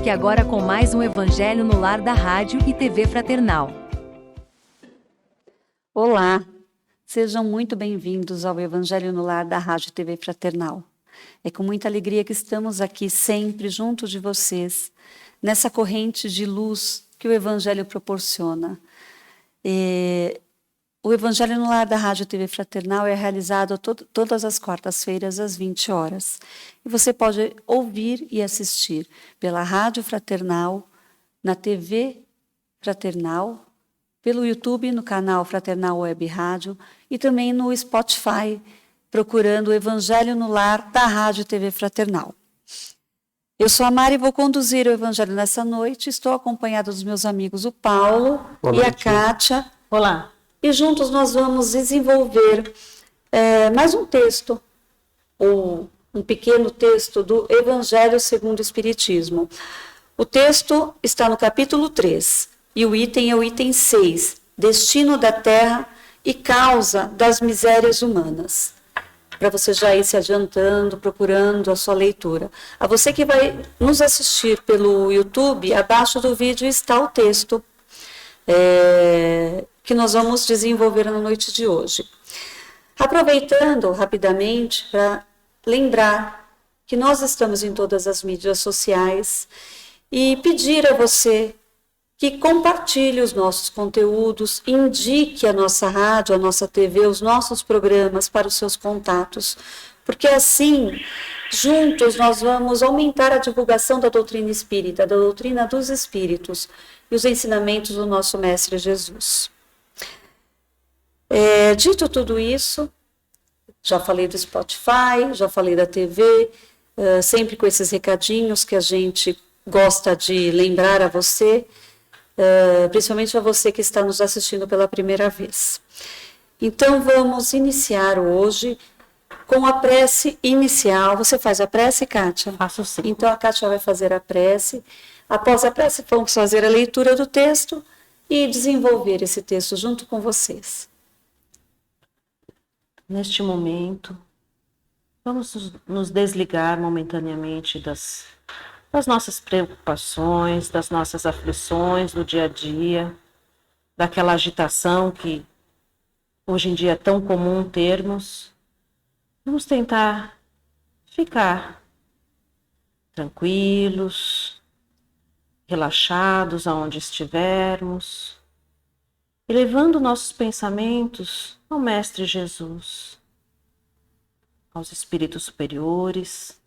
Fique agora com mais um Evangelho no Lar da Rádio e TV Fraternal. Olá, sejam muito bem-vindos ao Evangelho no Lar da Rádio e TV Fraternal. É com muita alegria que estamos aqui sempre junto de vocês, nessa corrente de luz que o Evangelho proporciona. O Evangelho no Lar da Rádio e TV Fraternal é realizado todas as quartas-feiras, às 20 horas. E você pode ouvir e assistir pela Rádio Fraternal, na TV Fraternal, pelo YouTube, no canal Fraternal Web Rádio e também no Spotify, procurando o Evangelho no Lar da Rádio e TV Fraternal. Eu sou a Mari e vou conduzir o Evangelho nessa noite. Estou acompanhada dos meus amigos, o Paulo e a Kátia. Olá. E juntos nós vamos desenvolver mais um texto, um pequeno texto do Evangelho segundo o Espiritismo. O texto está no capítulo 3 e o item é o item 6, Destino da Terra e Causa das Misérias Humanas. Para você já ir se adiantando, procurando a sua leitura. A você que vai nos assistir pelo YouTube, abaixo do vídeo está o texto que nós vamos desenvolver na noite de hoje. Aproveitando rapidamente para lembrar que nós estamos em todas as mídias sociais e pedir a você que compartilhe os nossos conteúdos, indique a nossa rádio, a nossa TV, os nossos programas para os seus contatos, porque assim, juntos, nós vamos aumentar a divulgação da doutrina espírita, da doutrina dos espíritos e os ensinamentos do nosso Mestre Jesus. Dito tudo isso, já falei do Spotify, já falei da TV, sempre com esses recadinhos que a gente gosta de lembrar a você, principalmente a você que está nos assistindo pela primeira vez. Então vamos iniciar hoje com a prece inicial. Você faz a prece, Kátia? Faço sim. Então a Kátia vai fazer a prece. Após a prece, vamos fazer a leitura do texto e desenvolver esse texto junto com vocês. Neste momento, vamos nos desligar momentaneamente das nossas preocupações, das nossas aflições do dia a dia, daquela agitação que hoje em dia é tão comum termos. Vamos tentar ficar tranquilos, relaxados aonde estivermos, e levando nossos pensamentos ao Mestre Jesus, aos espíritos superiores,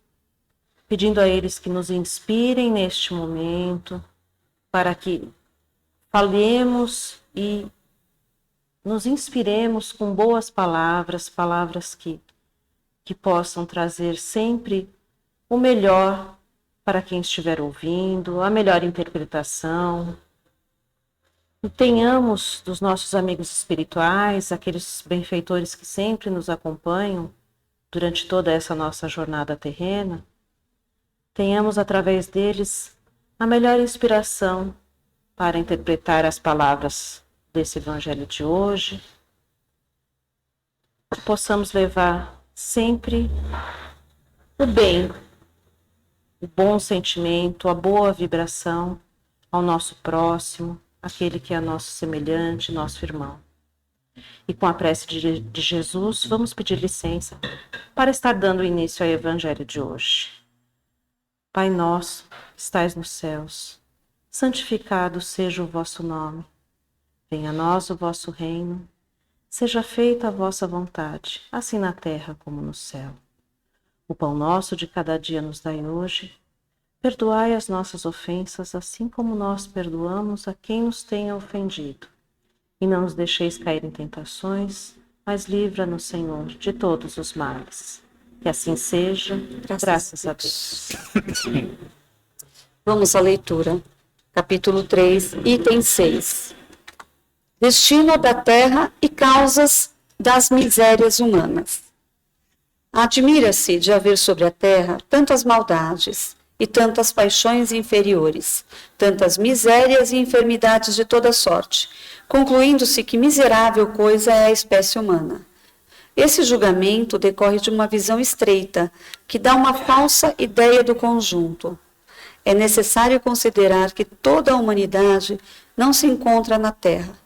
pedindo a eles que nos inspirem neste momento, para que falemos e nos inspiremos com boas palavras, palavras que possam trazer sempre o melhor para quem estiver ouvindo, a melhor interpretação. E tenhamos dos nossos amigos espirituais, aqueles benfeitores que sempre nos acompanham durante toda essa nossa jornada terrena, tenhamos através deles a melhor inspiração para interpretar as palavras desse Evangelho de hoje, que possamos levar sempre o bem, o bom sentimento, a boa vibração ao nosso próximo, aquele que é nosso semelhante, nosso irmão. E com a prece de Jesus, vamos pedir licença para estar dando início ao Evangelho de hoje. Pai nosso, que estais nos céus, santificado seja o vosso nome. Venha a nós o vosso reino. Seja feita a vossa vontade, assim na terra como no céu. O pão nosso de cada dia nos dai hoje. Perdoai as nossas ofensas, assim como nós perdoamos a quem nos tenha ofendido. E não nos deixeis cair em tentações, mas livra-nos, Senhor, de todos os males. Que assim seja, graças a Deus. Vamos à leitura. Capítulo 3, item 6. Destino da Terra e causas das misérias humanas. Admira-se de haver sobre a Terra tantas maldades e tantas paixões inferiores, tantas misérias e enfermidades de toda sorte, concluindo-se que miserável coisa é a espécie humana. Esse julgamento decorre de uma visão estreita, que dá uma falsa ideia do conjunto. é necessário considerar que toda a humanidade não se encontra na Terra,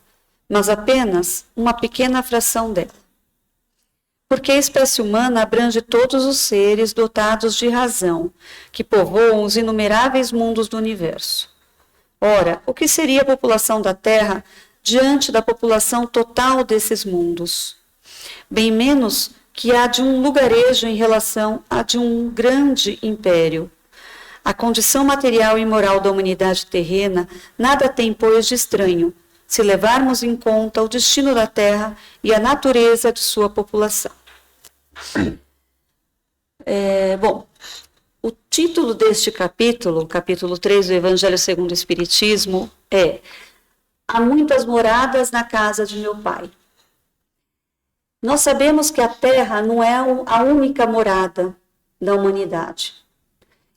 mas apenas uma pequena fração dela. Porque a espécie humana abrange todos os seres dotados de razão, que povoam os inumeráveis mundos do universo. Ora, o que seria a população da Terra diante da população total desses mundos? Bem menos que a de um lugarejo em relação a de um grande império. A condição material e moral da humanidade terrena nada tem, pois, de estranho, se levarmos em conta o destino da Terra e a natureza de sua população. O título deste capítulo, capítulo 3 do Evangelho segundo o Espiritismo, é Há muitas moradas na casa de meu Pai. Nós sabemos que a Terra não é a única morada da humanidade.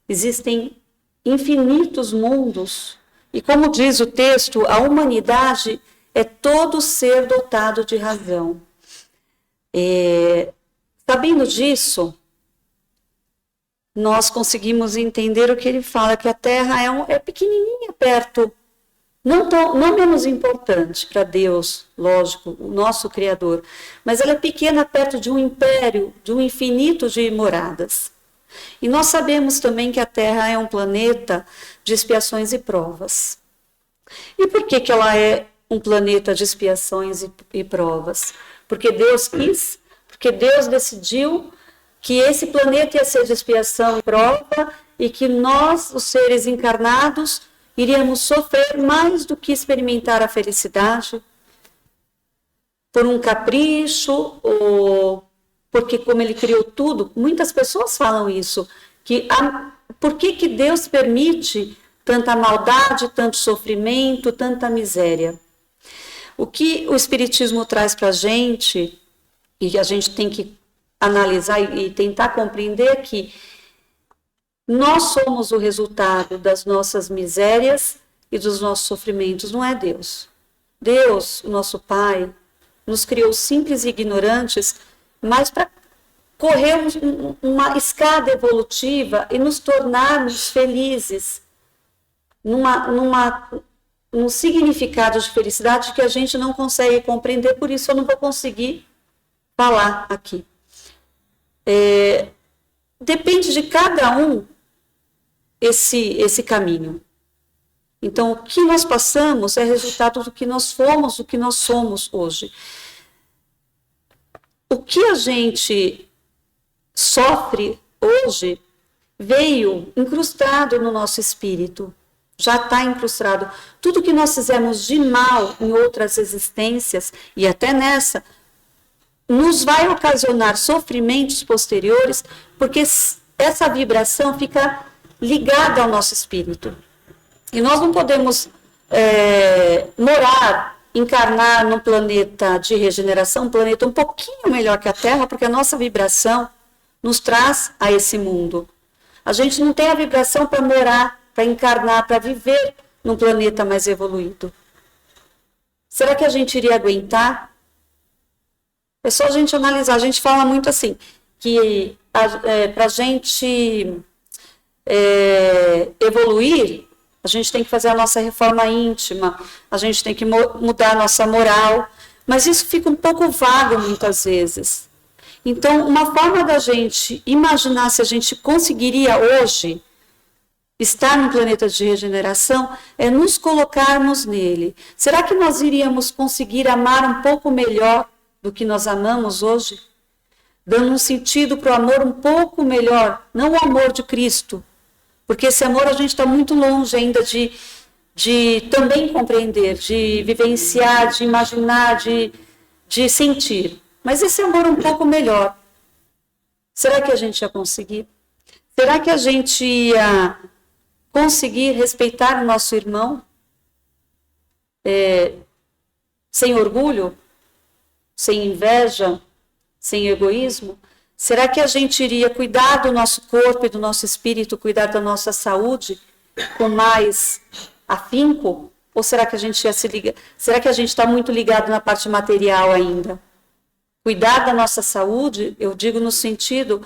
Existem infinitos mundos e, como diz o texto, a humanidade é todo ser dotado de razão. Sabendo disso, nós conseguimos entender o que ele fala, que a Terra é pequenininha perto, não menos importante para Deus, lógico, o nosso Criador, mas ela é pequena perto de um império, de um infinito de moradas. E nós sabemos também que a Terra é um planeta de expiações e provas. E por que ela é um planeta de expiações e provas? Porque Deus quis, porque Deus decidiu que esse planeta ia ser de expiação e prova e que nós, os seres encarnados, iríamos sofrer mais do que experimentar a felicidade por um capricho ou porque, como ele criou tudo, muitas pessoas falam isso, por que Deus permite tanta maldade, tanto sofrimento, tanta miséria? O que o Espiritismo traz para a gente, e a gente tem que analisar e tentar compreender, que nós somos o resultado das nossas misérias e dos nossos sofrimentos, não é Deus. Deus, o nosso Pai, nos criou simples e ignorantes, mas para corrermos uma escada evolutiva e nos tornarmos felizes num significado de felicidade que a gente não consegue compreender, por isso eu não vou conseguir falar aqui. Depende de cada um esse caminho. Então, o que nós passamos é resultado do que nós fomos, do que nós somos hoje. O que a gente sofre hoje veio incrustado no nosso espírito, já está incrustado. Tudo que nós fizemos de mal em outras existências, e até nessa, nos vai ocasionar sofrimentos posteriores, porque essa vibração fica ligada ao nosso espírito. E nós não podemos encarnar num planeta de regeneração, um planeta um pouquinho melhor que a Terra, porque a nossa vibração nos traz a esse mundo. A gente não tem a vibração para morar, para encarnar, para viver num planeta mais evoluído. Será que a gente iria aguentar? É só a gente analisar. A gente fala muito assim, que para a gente evoluir, a gente tem que fazer a nossa reforma íntima, a gente tem que mudar a nossa moral, mas isso fica um pouco vago muitas vezes. Então, uma forma da gente imaginar se a gente conseguiria hoje estar no planeta de regeneração é nos colocarmos nele. Será que nós iríamos conseguir amar um pouco melhor do que nós amamos hoje? Dando um sentido para o amor um pouco melhor, não o amor de Cristo, porque esse amor a gente está muito longe ainda de também compreender, de vivenciar, de imaginar, de sentir. Mas esse amor um pouco melhor, será que a gente ia conseguir? Será que a gente ia conseguir respeitar o nosso irmão sem orgulho, sem inveja, sem egoísmo? Será que a gente iria cuidar do nosso corpo e do nosso espírito, cuidar da nossa saúde com mais afinco? Ou será que a gente ia se ligar? Será que a gente está muito ligado na parte material ainda? Cuidar da nossa saúde, eu digo no sentido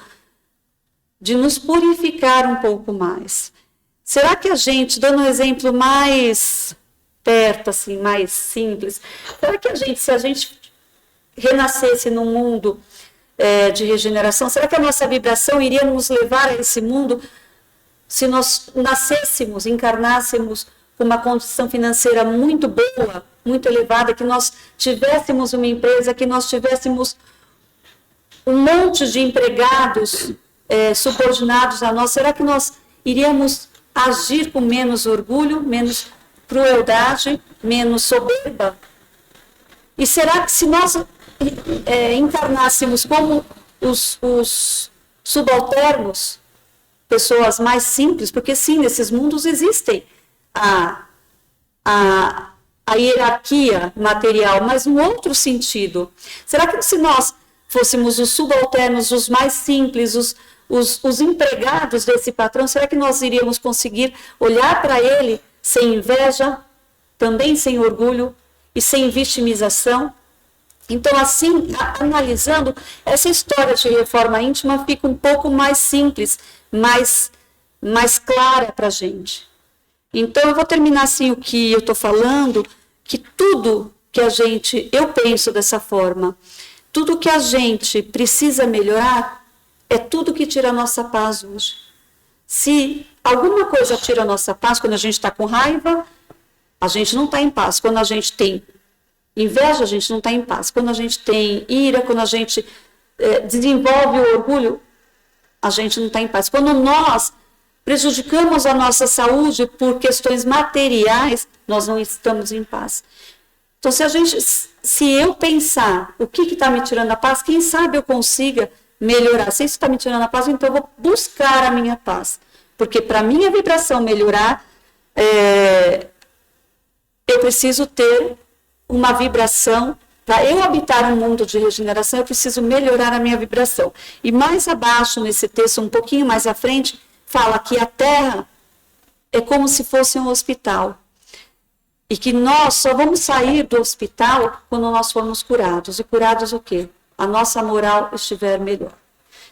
de nos purificar um pouco mais. Será que a gente, dando um exemplo mais perto, assim, mais simples, será que a gente, se a gente renascesse num mundo de regeneração, será que a nossa vibração iria nos levar a esse mundo se nós nascêssemos, encarnássemos com uma condição financeira muito boa, muito elevada, que nós tivéssemos uma empresa, que nós tivéssemos um monte de empregados subordinados a nós? Será que nós iríamos agir com menos orgulho, menos crueldade, menos soberba? E será que se nós encarnássemos como os subalternos, pessoas mais simples, porque sim, nesses mundos existem a hierarquia material, mas num outro sentido. Será que se nós fôssemos os subalternos, os mais simples, os empregados desse patrão, será que nós iríamos conseguir olhar para ele sem inveja, também sem orgulho e sem vitimização? Então, assim, analisando, essa história de reforma íntima fica um pouco mais simples, mais clara para a gente. Então, eu vou terminar assim o que eu estou falando, que tudo que eu penso dessa forma, tudo que a gente precisa melhorar, é tudo que tira a nossa paz hoje. Se alguma coisa tira a nossa paz, quando a gente está com raiva, a gente não está em paz. Quando a gente tem inveja, a gente não está em paz. Quando a gente tem ira, quando a gente desenvolve o orgulho, a gente não está em paz. Quando nós prejudicamos a nossa saúde por questões materiais, nós não estamos em paz. Então, se eu pensar o que está me tirando a paz, quem sabe eu consiga melhorar. Se isso está me tirando a paz, então eu vou buscar a minha paz. Porque para a minha vibração melhorar, eu preciso ter uma vibração. Para eu habitar um mundo de regeneração, eu preciso melhorar a minha vibração. E mais abaixo, nesse texto, um pouquinho mais à frente, fala que a Terra é como se fosse um hospital. E que nós só vamos sair do hospital quando nós formos curados. E curados o quê? A nossa moral estiver melhor.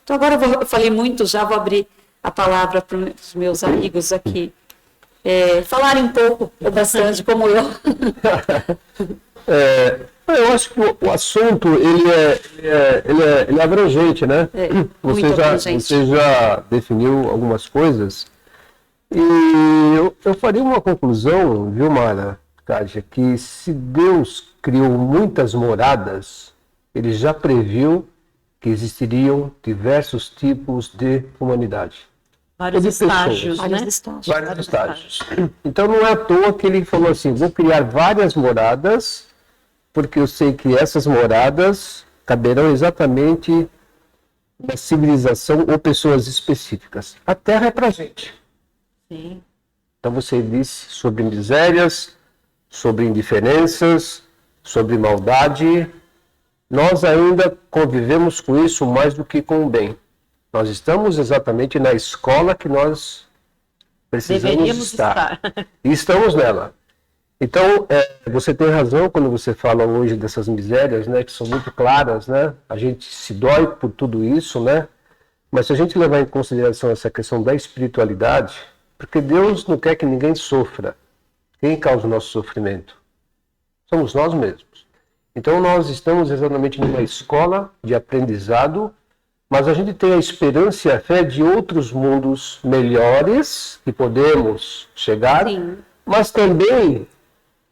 Então agora eu falei muito, já vou abrir a palavra para os meus amigos aqui. Falarem um pouco, ou bastante, como eu. Eu acho que o assunto ele é abrangente, né? Você já definiu algumas coisas. E eu faria uma conclusão, viu, Mara, Kátia, que se Deus criou muitas moradas, ele já previu que existiriam diversos tipos de humanidade. Vários estágios, né? Vários estágios. Então não é à toa que ele falou assim, vou criar várias moradas, porque eu sei que essas moradas caberão exatamente na civilização ou pessoas específicas. A Terra é para a gente. Sim. Então você disse sobre misérias, sobre indiferenças, sobre maldade. Nós ainda convivemos com isso mais do que com o bem. Nós estamos exatamente na escola que nós precisamos estar. E estamos nela. Então, você tem razão quando você fala hoje dessas misérias, né, que são muito claras, né? A gente se dói por tudo isso, né? Mas se a gente levar em consideração essa questão da espiritualidade, porque Deus não quer que ninguém sofra. Quem causa o nosso sofrimento? Somos nós mesmos. Então, nós estamos exatamente numa escola de aprendizado, mas a gente tem a esperança e a fé de outros mundos melhores que podemos chegar, sim, mas também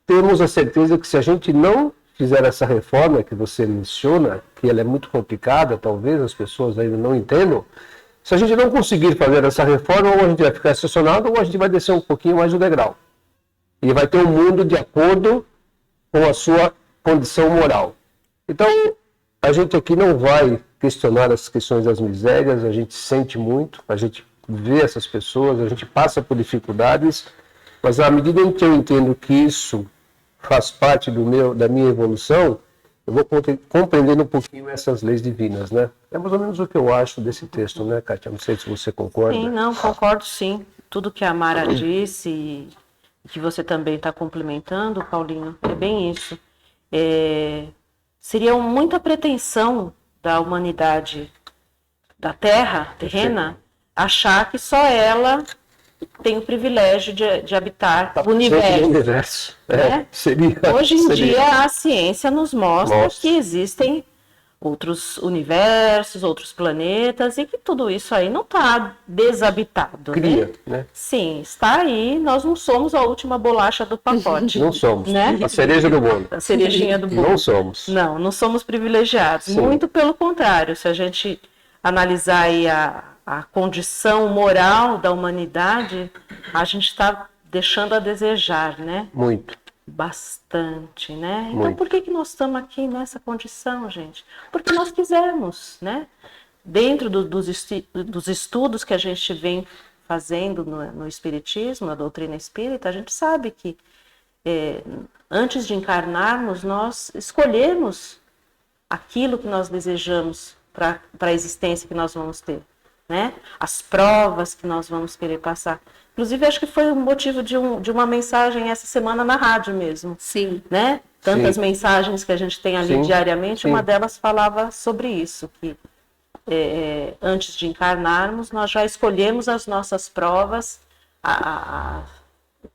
temos a certeza que se a gente não fizer essa reforma que você menciona, que ela é muito complicada, talvez as pessoas ainda não entendam, se a gente não conseguir fazer essa reforma, ou a gente vai ficar estacionado, ou a gente vai descer um pouquinho mais o degrau. E vai ter um mundo de acordo com a sua condição moral. Então, a gente aqui não vai questionar as questões das misérias, a gente sente muito, a gente vê essas pessoas, a gente passa por dificuldades, mas à medida em que eu entendo que isso faz parte da minha evolução, eu vou compreendendo um pouquinho essas leis divinas, né? É mais ou menos o que eu acho desse texto, né, Kátia? Não sei se você concorda. Sim, não, concordo sim. Tudo que a Mara disse e que você também está complementando, Paulinho, é bem isso. Seria muita pretensão da humanidade da Terra, terrena, achar que só ela tem o privilégio de habitar Tá o universo. O universo. Né? Seria, Hoje em seria. dia a ciência nos mostra que existem outros universos, outros planetas e que tudo isso aí não está desabitado. Cria, né? Sim, está aí, nós não somos a última bolacha do pacote. Não somos. Né? A cereja do bolo. A cerejinha do bolo. Não somos. Não somos privilegiados. Sim. Muito pelo contrário, se a gente analisar aí a condição moral da humanidade, a gente está deixando a desejar, né? Muito. Bastante, né? Então, Muito. por que nós estamos aqui nessa condição, gente? Porque nós quisemos, né? Dentro dos estudos que a gente vem fazendo no Espiritismo, na doutrina espírita, a gente sabe que antes de encarnarmos, nós escolhemos aquilo que nós desejamos para a existência que nós vamos ter, né? As provas que nós vamos querer passar. Inclusive, acho que foi o motivo de uma mensagem essa semana na rádio mesmo. Sim. Né? Tantas Sim. mensagens que a gente tem ali Sim. diariamente, Sim. uma delas falava sobre isso, que antes de encarnarmos, nós já escolhemos as nossas provas,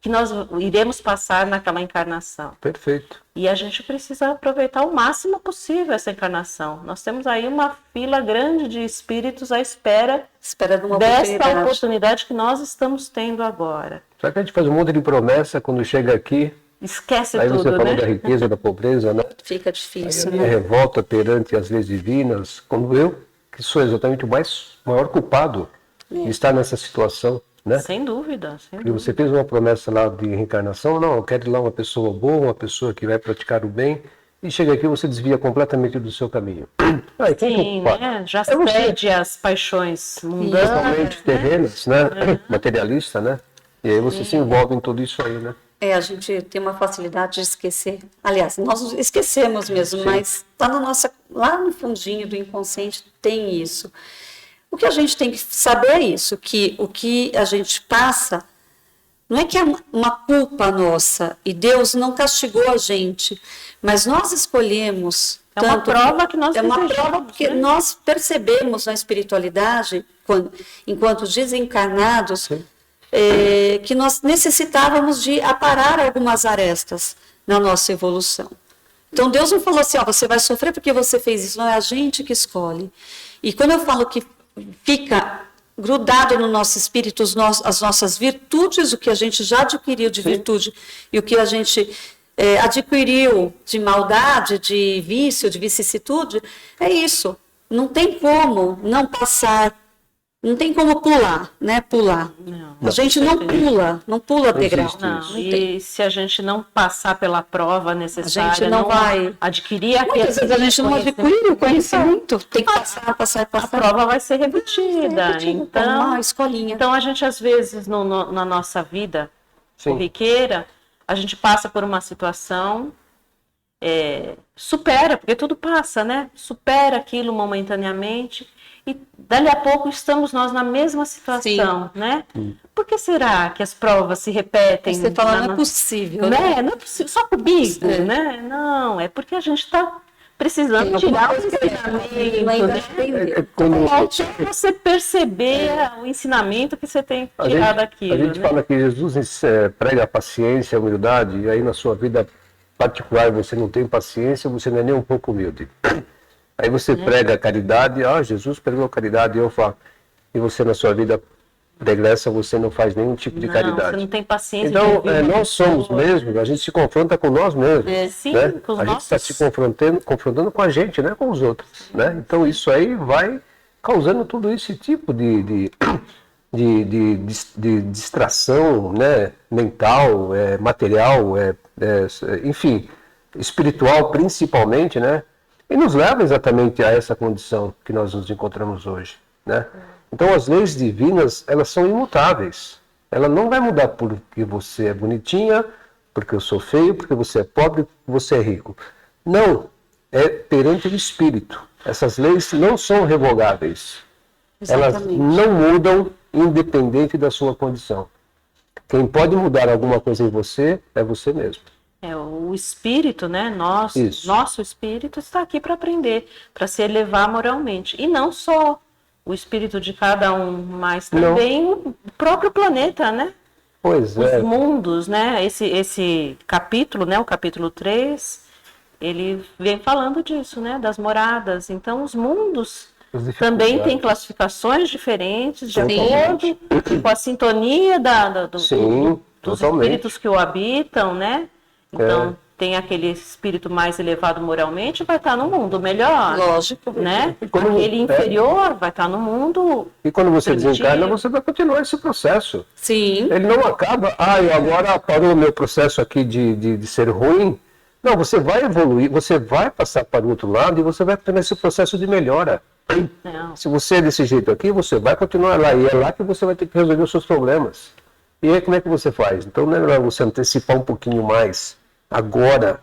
que nós iremos passar naquela encarnação. Perfeito. E a gente precisa aproveitar o máximo possível essa encarnação. Nós temos aí uma fila grande de espíritos à espera De uma desta oportunidade que nós estamos tendo agora. Só que a gente faz um monte de promessa quando chega aqui. Esquece Aí tudo, você falou né? da riqueza, da pobreza, né? Fica Aí difícil, a minha né? revolta perante as leis divinas, quando eu, que sou exatamente o maior culpado de estar nessa situação, né? Sem dúvida, sem E dúvida. você fez uma promessa lá de reencarnação, não, eu quero ir lá uma pessoa boa, uma pessoa que vai praticar o bem, e chega aqui e você desvia completamente do seu caminho. Aí, quem é o Sim, culpado? né? Já É você. cede às paixões mundanas. Principalmente terrenas, né? Materialista, né? E aí você se envolve em tudo isso aí, né? A gente tem uma facilidade de esquecer. Aliás, nós esquecemos mesmo, mas tá lá no fundinho do inconsciente tem isso. O que a gente tem que saber é isso, que o que a gente passa não é que é uma culpa nossa e Deus não castigou a gente, mas nós escolhemos. É uma prova que nós É uma desejamos, prova porque né? nós percebemos na espiritualidade, enquanto desencarnados, que nós necessitávamos de aparar algumas arestas na nossa evolução. Então Deus não falou assim, você vai sofrer porque você fez isso, não, é a gente que escolhe. E quando eu falo que fica grudado no nosso espírito as nossas virtudes, o que a gente já adquiriu de virtude e o que a gente adquiriu de maldade, de vício, de vicissitude, é isso. Não tem como não passar, não tem como pular, né? Pular. Não. A gente não pula degrau. existe Não, isso. e se a gente não passar pela prova necessária, A gente não vai adquirir aquele Muitas vezes a gente não adquire o conhecimento. Tem que passar. a prova vai ser repetida. Então, uma escolinha. Então, a gente, às vezes, na nossa vida Sim. corriqueira, a gente passa por uma situação, supera, porque tudo passa, né? Supera aquilo momentaneamente e dali a pouco estamos nós na mesma situação, né? Por que será que as provas se repetem? Você fala, não é possível. Né? Não é possível, só comigo, né? Não, é porque a gente está precisando tirar o ensinamento, né? Falta você perceber o ensinamento que você tem que tirar daquilo. A gente né? fala que Jesus prega a paciência, a humildade, e aí na sua vida particular você não tem paciência, você não é nem um pouco humilde. Aí você prega a caridade, Jesus pregou a caridade, eu falo. E você na sua vida regressa, você não faz nenhum tipo de caridade. Você não tem paciência. Então, de ouvir nós somos mesmo, a gente se confronta com nós mesmos. Sim, né? com os a gente está se confrontando com a gente, né? Com os outros. Né? Então, isso aí vai causando tudo esse tipo de distração, né? Mental, material, enfim, espiritual principalmente, né? E nos leva exatamente a essa condição que nós nos encontramos hoje, né? Então as leis divinas, elas são imutáveis. Ela não vai mudar porque você é bonitinha, porque eu sou feio, porque você é pobre, porque você é rico. Não, é perante o espírito. Essas leis não são revogáveis. Elas não mudam independente da sua condição. Quem pode mudar alguma coisa em você é você mesmo. O espírito, né? Nosso espírito está aqui para aprender, para se elevar moralmente. E não só o espírito de cada um, mas também próprio planeta, né? Pois Os é. mundos, né? Esse capítulo, né? O capítulo 3, ele vem falando disso, né? Das moradas. Então, os mundos As também têm dificuldades. classificações diferentes de Totalmente. acordo com a sintonia Sim, dos totalmente. espíritos que o habitam, né? Então, É. tem aquele espírito mais elevado moralmente, vai estar no mundo melhor, Lógico. né? quando- Aquele inferior vai estar no mundo. E quando você Primitivo. desencarna, você vai continuar esse processo. Sim, Ele não acaba, eu agora parou o meu processo aqui de ser ruim. Não, você vai evoluir, você vai passar para o outro lado e você vai ter esse processo de melhora. Não. Se você é desse jeito aqui, você vai continuar lá. E é lá que você vai ter que resolver os seus problemas. E aí, como é que você faz? Então, não é melhor você antecipar um pouquinho mais agora,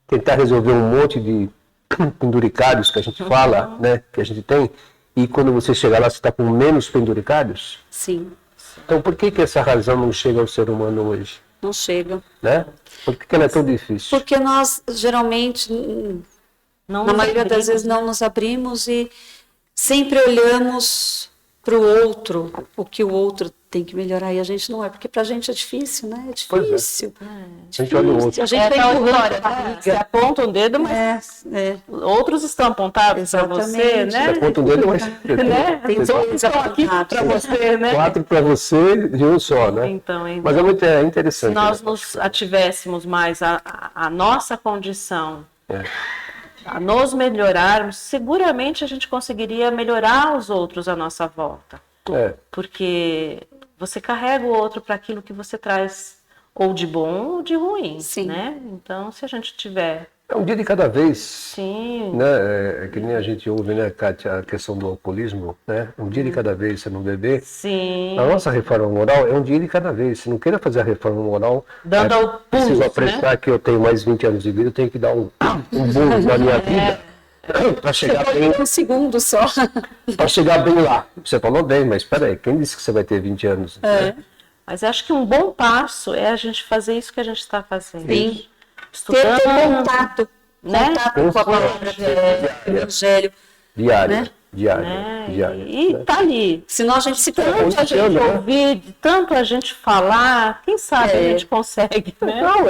tentar resolver um monte de penduricários que a gente fala, né? Que a gente tem. E quando você chegar lá, você está com menos penduricários. sim. Então, por que essa razão não chega ao ser humano hoje? Não chega. Né? Por que ela é tão difícil? Porque nós, geralmente, Não na nos maioria das abrimos. vezes, não nos abrimos e sempre olhamos para o outro, o que o outro tem que melhorar. E a gente não é, porque para a gente é difícil, né? É Pois é. difícil. A gente olha o outro. A gente É vai aquela empurrando história, com a né? barriga. Você aponta um dedo, mas É. outros estão apontados para você, Exatamente. né? Você aponta um dedo, mas Né? Tem Outros dois estão aqui apontados. para você, né? 4 para você e um só, né? Então, Mas é muito interessante. se nós né? nos ativéssemos mais a nossa condição, É. a nos melhorarmos, seguramente a gente conseguiria melhorar os outros à nossa volta. É. Porque você carrega o outro para aquilo que você traz, ou de bom ou de ruim, Sim. né? Então, se a gente tiver, É um dia de cada vez. sim, Né? É que nem a gente ouve, né, Kátia, a questão do alcoolismo, né? Um dia de cada vez, você não beber. sim, A nossa reforma moral é um dia de cada vez. Se não queira fazer a reforma moral, dando ao preciso pulso, apreciar que eu tenho mais 20 anos de vida, eu tenho que dar um bônus na minha vida para chegar bem, Um segundo só. para chegar bem lá. Você falou bem, mas espera aí, quem disse que você vai ter 20 anos? Né? Mas acho que um bom passo é a gente fazer isso que a gente está fazendo. Sim. Estudando, Ter contato, né? contato com a palavra do Evangelho. Diário, Né? diário, né? diário. E tá ali. Senão a gente se Tanto perde. a gente ouvir, tanto a gente falar, quem sabe a gente consegue, né? Não,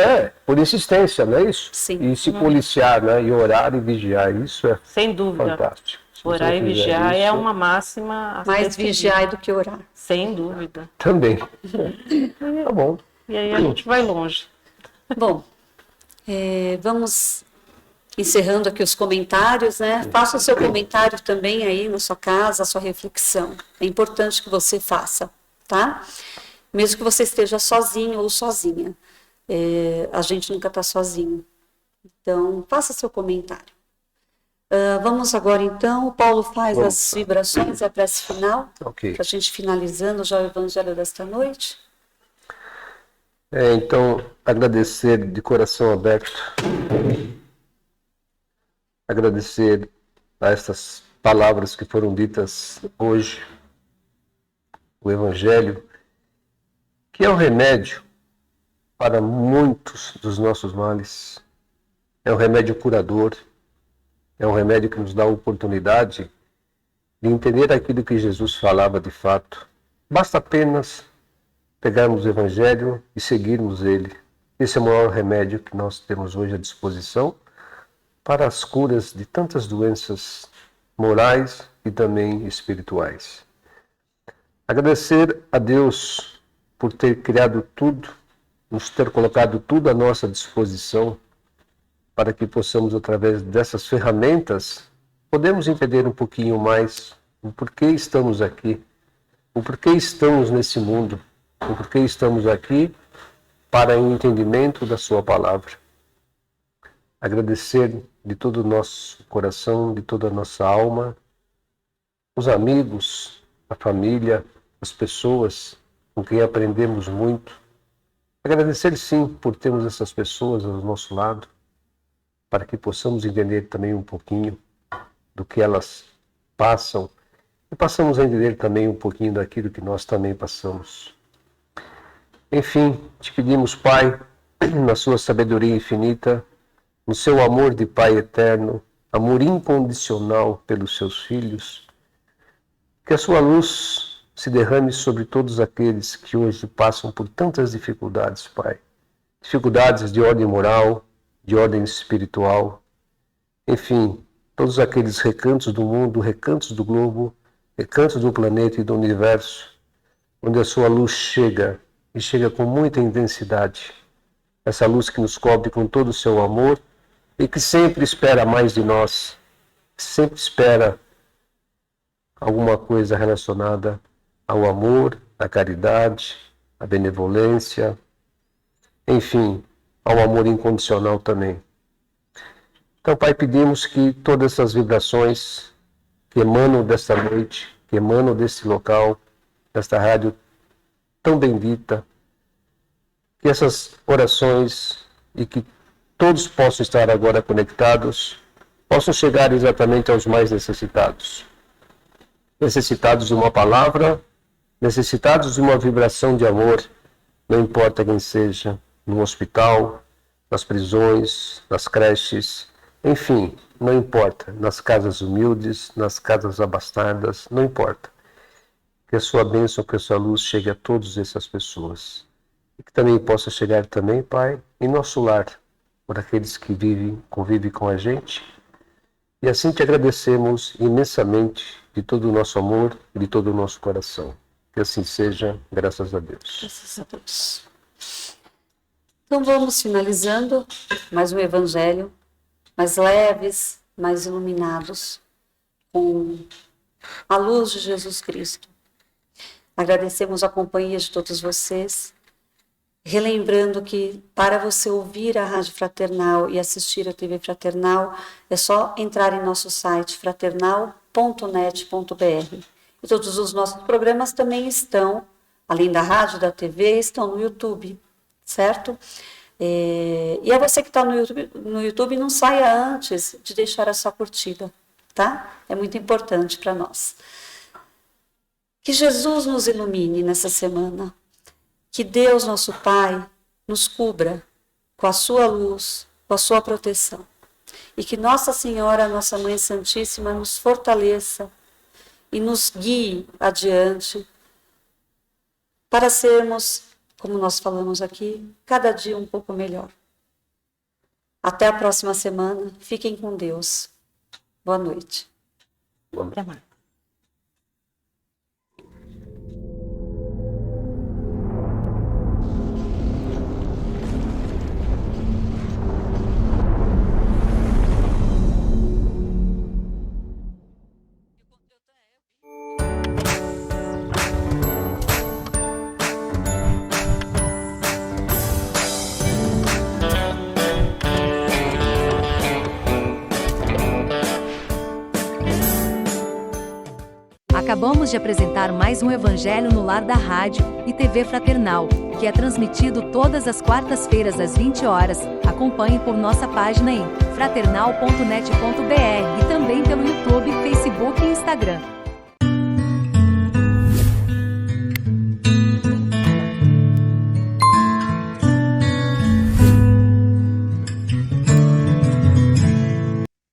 por insistência, não é isso? Sim. E se policiar, né? E orar e vigiar, isso é Sem dúvida. fantástico. Se Orar você e fizer vigiar é isso, uma máxima a Mais ser seguida. vigiar do que orar. Sem dúvida. Também. Tá bom. E aí a gente vai longe. Bom, vamos encerrando aqui os comentários, né? Faça o seu comentário também aí na sua casa, a sua reflexão. É importante que você faça, tá? Mesmo que você esteja sozinho ou sozinha. A gente nunca está sozinho. Então, faça seu comentário. Vamos agora, então. O Paulo faz Vamos. as vibrações e a prece final, Ok. para a gente finalizando já o Evangelho desta noite. Então, agradecer de coração aberto. Agradecer a estas palavras que foram ditas hoje. O Evangelho, que é o remédio para muitos dos nossos males. É um remédio curador. É um remédio que nos dá a oportunidade de entender aquilo que Jesus falava de fato. Basta apenas pegarmos o Evangelho e seguirmos ele. Esse é o maior remédio que nós temos hoje à disposição para as curas de tantas doenças morais e também espirituais. Agradecer a Deus por ter criado tudo, nos ter colocado tudo à nossa disposição, para que possamos, através dessas ferramentas, podemos entender um pouquinho mais o porquê estamos aqui, o porquê estamos nesse mundo, o porquê estamos aqui para o entendimento da sua palavra. Agradecer de todo o nosso coração, de toda a nossa alma, os amigos, a família, as pessoas com quem aprendemos muito. Agradecer sim por termos essas pessoas ao nosso lado, para que possamos entender também um pouquinho do que elas passam e passamos a entender também um pouquinho daquilo que nós também passamos. Enfim, te pedimos, Pai, na sua sabedoria infinita, no seu amor de Pai eterno, amor incondicional pelos seus filhos, que a sua luz se derrame sobre todos aqueles que hoje passam por tantas dificuldades, Pai. Dificuldades de ordem moral, de ordem espiritual, enfim, todos aqueles recantos do mundo, recantos do globo, recantos do planeta e do universo, onde a sua luz chega, e chega com muita intensidade. Essa luz que nos cobre com todo o seu amor e que sempre espera mais de nós, que sempre espera alguma coisa relacionada ao amor, à caridade, à benevolência, enfim, ao amor incondicional também. Então, Pai, pedimos que todas essas vibrações que emanam desta noite, que emanam desse local, desta rádio tão bendita, que essas orações e que todos possam estar agora conectados, possam chegar exatamente aos mais necessitados. Necessitados de uma palavra, necessitados de uma vibração de amor, não importa quem seja, no hospital, nas prisões, nas creches, enfim, não importa, nas casas humildes, nas casas abastadas, não importa. Que a sua bênção, que a sua luz chegue a todas essas pessoas. E que também possa chegar também, Pai, em nosso lar, por aqueles que convivem com a gente. E assim te agradecemos imensamente de todo o nosso amor e de todo o nosso coração. Que assim seja, graças a Deus. Graças a Deus. Então vamos finalizando mais um evangelho, mais leves, mais iluminados, com a luz de Jesus Cristo. Agradecemos a companhia de todos vocês, relembrando que para você ouvir a Rádio Fraternal e assistir a TV Fraternal, é só entrar em nosso site fraternal.net.br. E todos os nossos programas também estão, além da rádio, da TV, estão no YouTube, certo? E a você que está no YouTube, não saia antes de deixar a sua curtida, tá? É muito importante para nós. Que Jesus nos ilumine nessa semana. Que Deus, nosso Pai, nos cubra com a sua luz, com a sua proteção. E que Nossa Senhora, nossa Mãe Santíssima, nos fortaleça e nos guie adiante para sermos, como nós falamos aqui, cada dia um pouco melhor. Até a próxima semana. Fiquem com Deus. Boa noite. Até mais. Acabamos de apresentar mais um Evangelho no Lar da Rádio e TV Fraternal, que é transmitido todas as quartas-feiras às 20 horas. Acompanhe por nossa página em fraternal.net.br e também pelo YouTube, Facebook e Instagram.